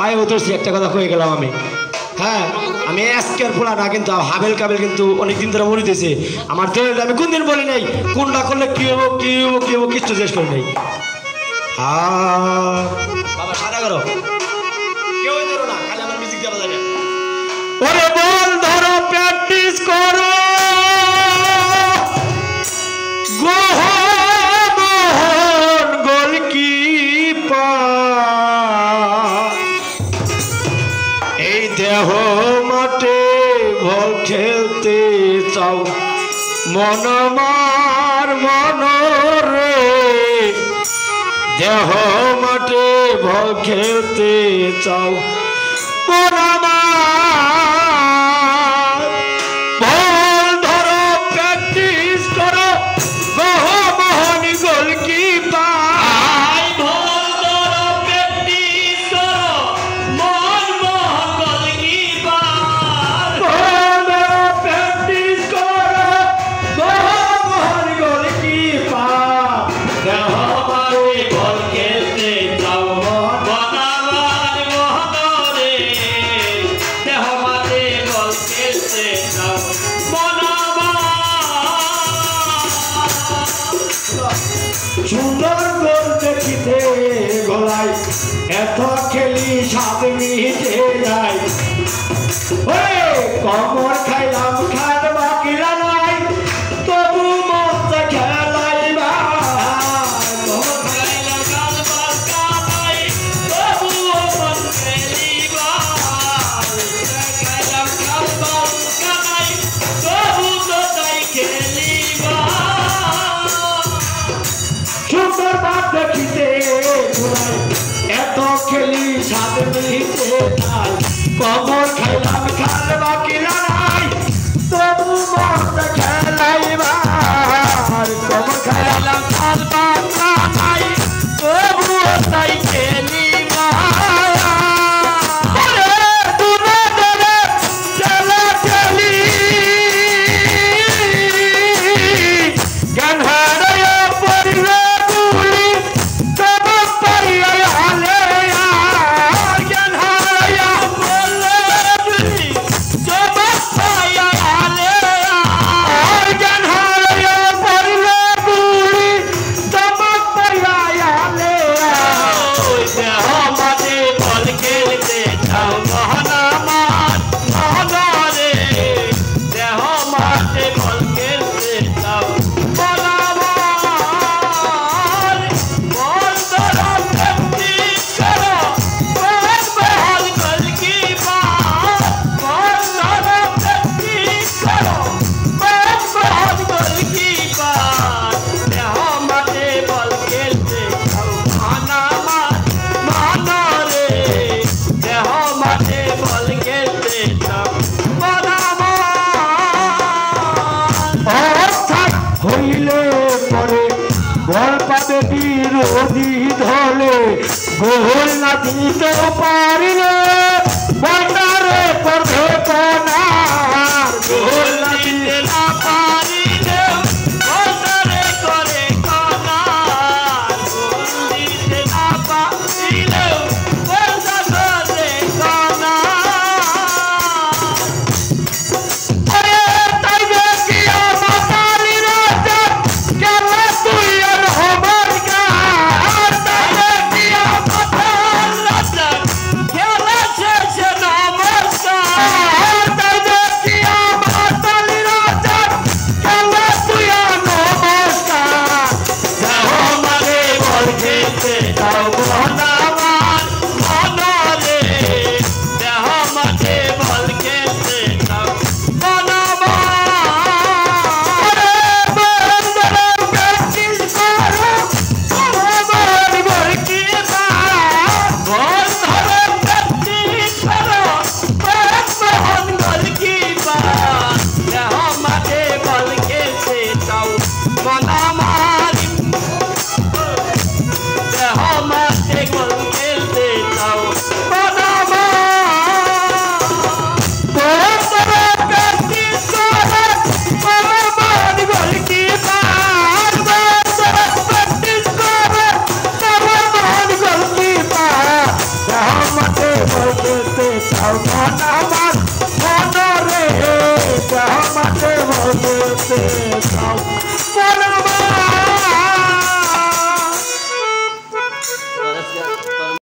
পায়ে উঠছি একটা কথা কয়ে গেলাম আমি। হ্যাঁ আমি আজকের ফোলা না কিন্তু হাবেল কাবেল কিন্তু অনেকদিন ধরে বলিতেছে আমার দলের আমি কোন দিন বলি নাই কোনটা করলে কি হবো কি হবো কি হবো কিছু চেষ্টা করি নাই। বাবা সাদা করো কেউ ধরো না খালি আমার মিউজিক দেওয়া যায় না। ওরে বল ধরো প্র্যাকটিস করো মোহন গোলকিপার এই দেহ মাঠে বল খেলতে চাও মন আমার মনরে দেহ মাঠে বল খেলতে চাও মন আমার বল ধরো প্র্যাকটিস করো মোহন গোলকিপার বল ধরো প্র্যাকটিস করো মোহন গোলকিপার বল ধরো প্র্যাকটিস করো মোহন গোলকিপার দেহ মাঠে বল খেলতে চাও মন আমার মনরে দেহ মাঠে বল খেলতে চাও মন সুন্দর গোল দেখিতে গলায় এত খেলি 7 মিনিটে যাই কমর খাইলাম খার বাকিরা নাই তবু মত খেলাইবা কমর খাইলাম খার বাকা নাই তবু মন খেলিবা খাইলাম খার বাকা নাই তবু তো তাই খেলিবা সুন্দর বাদ দেখিতে এত খেলি 7 মিনিটে নাই কমর খাইলাম খাল বাকিরা নাই তবু মত খেলাইবা কমর খাইলাম খাল বাকা নাই তবু তাই খেলিবা বিরোধী ধলে গোল না দিতে পারিলে বন্ডারে পড়বে কোনার গোল না দিতে না পারিলে বন্ডারে করে কোনার গোল দিতে না পারিলে বন্ডারে কোনার আরে তাই দেখি আমারি রাজা কেন তুই আর হবার গা তাই দেখি আমার রাজা কেন বলতে চাও মন আমার মনরে জামাতে বলতে চাও মন